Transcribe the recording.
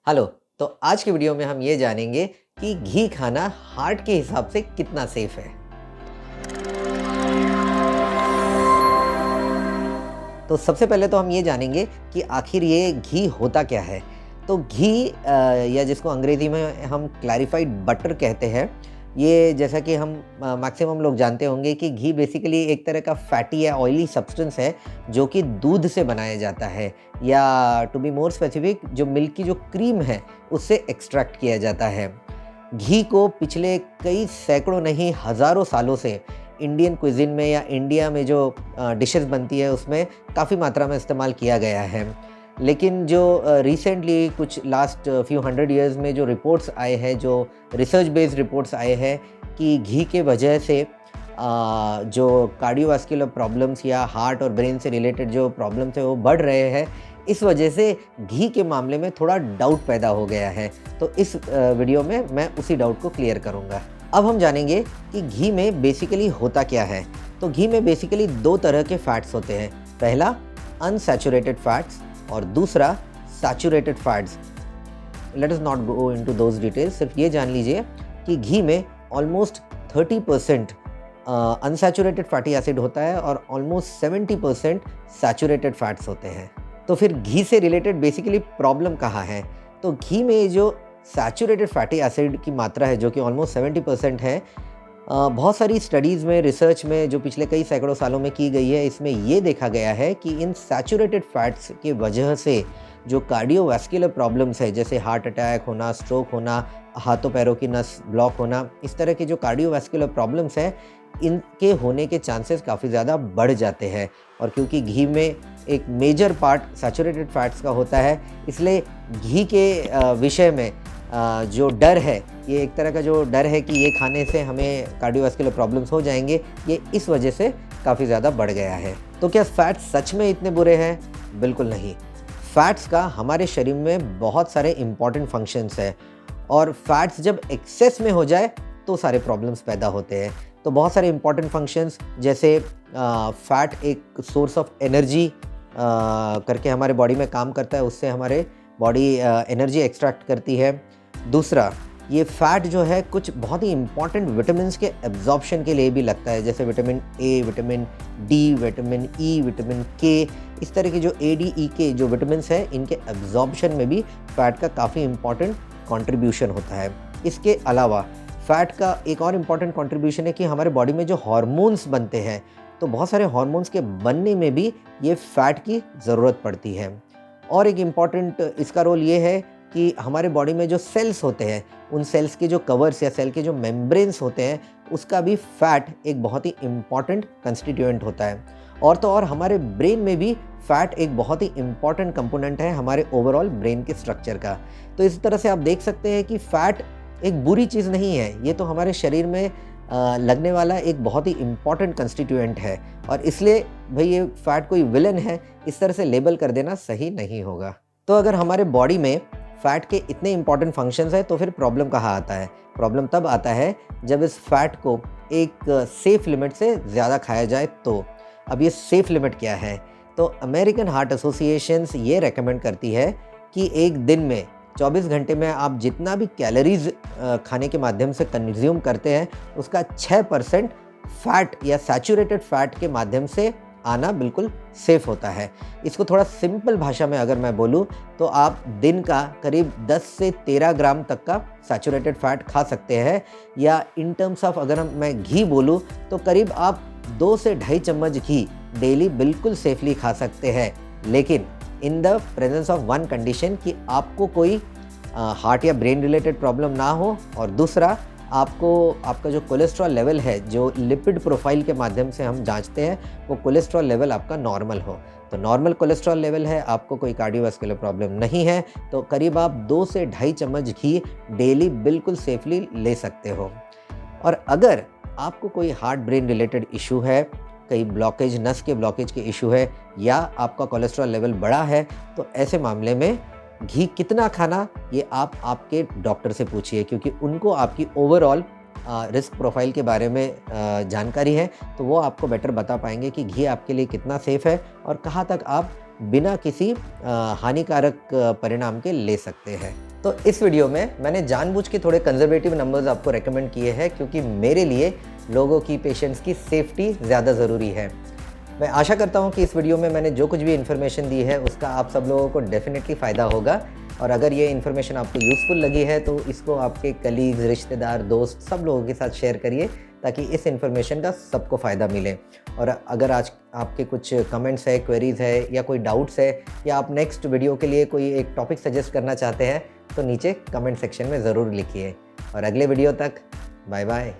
Hello. तो आज की वीडियो में हम ये जानेंगे कि घी खाना हार्ट के हिसाब से कितना सेफ है। तो सबसे पहले तो हम ये जानेंगे कि आखिर ये घी होता क्या है। तो घी या जिसको अंग्रेजी में हम क्लैरिफाइड बटर कहते हैं, ये जैसा कि हम मैक्सिमम लोग जानते होंगे कि घी बेसिकली एक तरह का फैटी या ऑयली सब्सटेंस है जो कि दूध से बनाया जाता है, या टू बी मोर स्पेसिफिक जो मिल्क की जो क्रीम है उससे एक्सट्रैक्ट किया जाता है। घी को पिछले कई सैकड़ों नहीं हज़ारों सालों से इंडियन क्विज़िन में या इंडिया में जो डिशेस बनती है उसमें काफ़ी मात्रा में इस्तेमाल किया गया है। लेकिन जो रिसेंटली कुछ लास्ट फ्यू हंड्रेड इयर्स में जो रिपोर्ट्स आए हैं, जो रिसर्च बेस्ड रिपोर्ट्स आए हैं कि घी के वजह से जो कार्डियोवास्कुलर प्रॉब्लम्स या हार्ट और ब्रेन से रिलेटेड जो प्रॉब्लम्स है वो बढ़ रहे हैं, इस वजह से घी के मामले में थोड़ा डाउट पैदा हो गया है। तो इस वीडियो में मैं उसी डाउट को क्लियर करूँगा। अब हम जानेंगे कि घी में बेसिकली होता क्या है। तो घी में बेसिकली दो तरह के फैट्स होते हैं। पहला अनसैचुरेटेड फैट्स और दूसरा saturated fats. Let us not go into those details. सिर्फ ये जान लीजिए कि घी में ऑलमोस्ट 30% अनसैचुरेटेड फैटी एसिड होता है और ऑलमोस्ट 70% सैचुरेटेड फैट्स होते हैं। तो फिर घी से रिलेटेड बेसिकली प्रॉब्लम कहाँ है? तो घी में जो सैचुरेटेड फैटी एसिड की मात्रा है जो कि ऑलमोस्ट 70% है, बहुत सारी स्टडीज़ में, रिसर्च में जो पिछले कई सैकड़ों सालों में की गई है, इसमें ये देखा गया है कि इन सैचुरेटेड फैट्स के वजह से जो कार्डियोवास्कुलर प्रॉब्लम्स है, जैसे हार्ट अटैक होना, स्ट्रोक होना, हाथों पैरों की नस ब्लॉक होना, इस तरह के जो कार्डियोवास्कुलर प्रॉब्लम्स हैं, इनके होने के चांसेस काफ़ी ज़्यादा बढ़ जाते हैं। और क्योंकि घी में एक मेजर पार्ट सैचुरेटेड फैट्स का होता है, इसलिए घी के विषय में जो डर है, ये एक तरह का जो डर है कि ये खाने से हमें कार्डियोवास्कुलर प्रॉब्लम्स हो जाएंगे, ये इस वजह से काफ़ी ज़्यादा बढ़ गया है। तो क्या फैट्स सच में इतने बुरे हैं? बिल्कुल नहीं। फैट्स का हमारे शरीर में बहुत सारे इम्पॉर्टेंट फंक्शंस हैं और फैट्स जब एक्सेस में हो जाए तो सारे प्रॉब्लम्स पैदा होते हैं। तो बहुत सारे इम्पॉर्टेंट फंक्शंस, जैसे फैट एक सोर्स ऑफ एनर्जी करके हमारे बॉडी में काम करता है, उससे हमारे बॉडी एनर्जी एक्सट्रैक्ट करती है। दूसरा, ये फैट जो है कुछ बहुत ही इम्पॉर्टेंट विटामिन्स के एब्जॉर्प्शन के लिए भी लगता है, जैसे vitamin A, vitamin D, vitamin E, vitamin के। इस तरह के जो ए, डी, ई के जो विटामिन्स हैं, इनके एब्जॉर्प्शन में भी फैट का काफ़ी इम्पॉर्टेंट कंट्रीब्यूशन होता है। इसके अलावा फैट का एक और इम्पॉर्टेंट कंट्रीब्यूशन है कि हमारे बॉडी में जो हार्मोन्स बनते हैं, तो बहुत सारे हार्मोन्स के बनने में भी ये फैट की ज़रूरत पड़ती है। और एक इम्पॉर्टेंट इसका रोल ये है कि हमारे बॉडी में जो सेल्स होते हैं, उन सेल्स के जो कवर्स या सेल के जो मेम्ब्रेन्स होते हैं, उसका भी फैट एक बहुत ही इम्पॉर्टेंट कंस्टिट्यूएंट होता है। और तो और हमारे ब्रेन में भी फैट एक बहुत ही इम्पॉर्टेंट कंपोनेंट है हमारे ओवरऑल ब्रेन के स्ट्रक्चर का। तो इस तरह से आप देख सकते हैं कि फैट एक बुरी चीज़ नहीं है, ये तो हमारे शरीर में लगने वाला एक बहुत ही इम्पॉर्टेंट कंस्टिट्यूएंट है। और इसलिए भाई ये फैट कोई विलन है, इस तरह से लेबल कर देना सही नहीं होगा। तो अगर हमारे बॉडी में फैट के इतने इम्पॉर्टेंट फंक्शंस हैं, तो फिर प्रॉब्लम कहाँ आता है? प्रॉब्लम तब आता है जब इस फैट को एक सेफ लिमिट से ज़्यादा खाया जाए। तो अब ये सेफ लिमिट क्या है? तो अमेरिकन हार्ट एसोसिएशंस ये रेकमेंड करती है कि एक दिन में 24 घंटे में आप जितना भी कैलोरीज खाने के माध्यम से कंज्यूम करते हैं, उसका 6% फैट या सैचुरेटेड फैट के माध्यम से आना बिल्कुल सेफ होता है। इसको थोड़ा सिंपल भाषा में अगर मैं बोलूँ तो आप दिन का करीब 10 से 13 ग्राम तक का सैचुरेटेड फैट खा सकते हैं, या इन टर्म्स ऑफ अगर मैं घी बोलूँ तो करीब आप 2 से ढाई चम्मच घी डेली बिल्कुल सेफली खा सकते हैं। लेकिन in the presence of one condition कि आपको कोई हार्ट या ब्रेन रिलेटेड प्रॉब्लम ना हो, और दूसरा आपका जो कोलेस्ट्रॉल लेवल है, जो लिपिड प्रोफाइल के माध्यम से हम जांचते हैं, वो कोलेस्ट्रॉल लेवल आपका नॉर्मल हो। तो नॉर्मल कोलेस्ट्रॉल लेवल है, आपको कोई कार्डियोवास्कुलर प्रॉब्लम नहीं है, तो करीब आप 2 से ढाई चम्मच घी डेली बिल्कुल सेफली ले सकते हो। और अगर आपको कोई हार्ट ब्रेन रिलेटेड इशू है, कई ब्लॉकेज, नस के ब्लॉकेज के इशू है, या आपका कोलेस्ट्रॉल लेवल बढ़ा है, तो ऐसे मामले में घी कितना खाना, ये आप आपके डॉक्टर से पूछिए, क्योंकि उनको आपकी ओवरऑल रिस्क प्रोफाइल के बारे में जानकारी है, तो वो आपको बेटर बता पाएंगे कि घी आपके लिए कितना सेफ़ है और कहाँ तक आप बिना किसी हानिकारक परिणाम के ले सकते हैं। तो इस वीडियो में मैंने जानबूझ के थोड़े कंजर्वेटिव नंबर्स आपको रेकमेंड किए हैं, क्योंकि मेरे लिए लोगों की, पेशेंट्स की सेफ्टी ज़्यादा ज़रूरी है। मैं आशा करता हूँ कि इस वीडियो में मैंने जो कुछ भी इन्फॉर्मेशन दी है उसका आप सब लोगों को डेफिनेटली फ़ायदा होगा। और अगर ये इन्फॉर्मेशन आपको यूज़फुल लगी है तो इसको आपके कलीग्स, रिश्तेदार, दोस्त सब लोगों के साथ शेयर करिए, ताकि इस इन्फॉर्मेशन का सबको फ़ायदा मिले। और अगर आज आपके कुछ कमेंट्स है, क्वेरीज़ है या कोई डाउट्स है, या आप नेक्स्ट वीडियो के लिए कोई एक टॉपिक सजेस्ट करना चाहते हैं, तो नीचे कमेंट सेक्शन में ज़रूर लिखिए। और अगले वीडियो तक बाय बाय।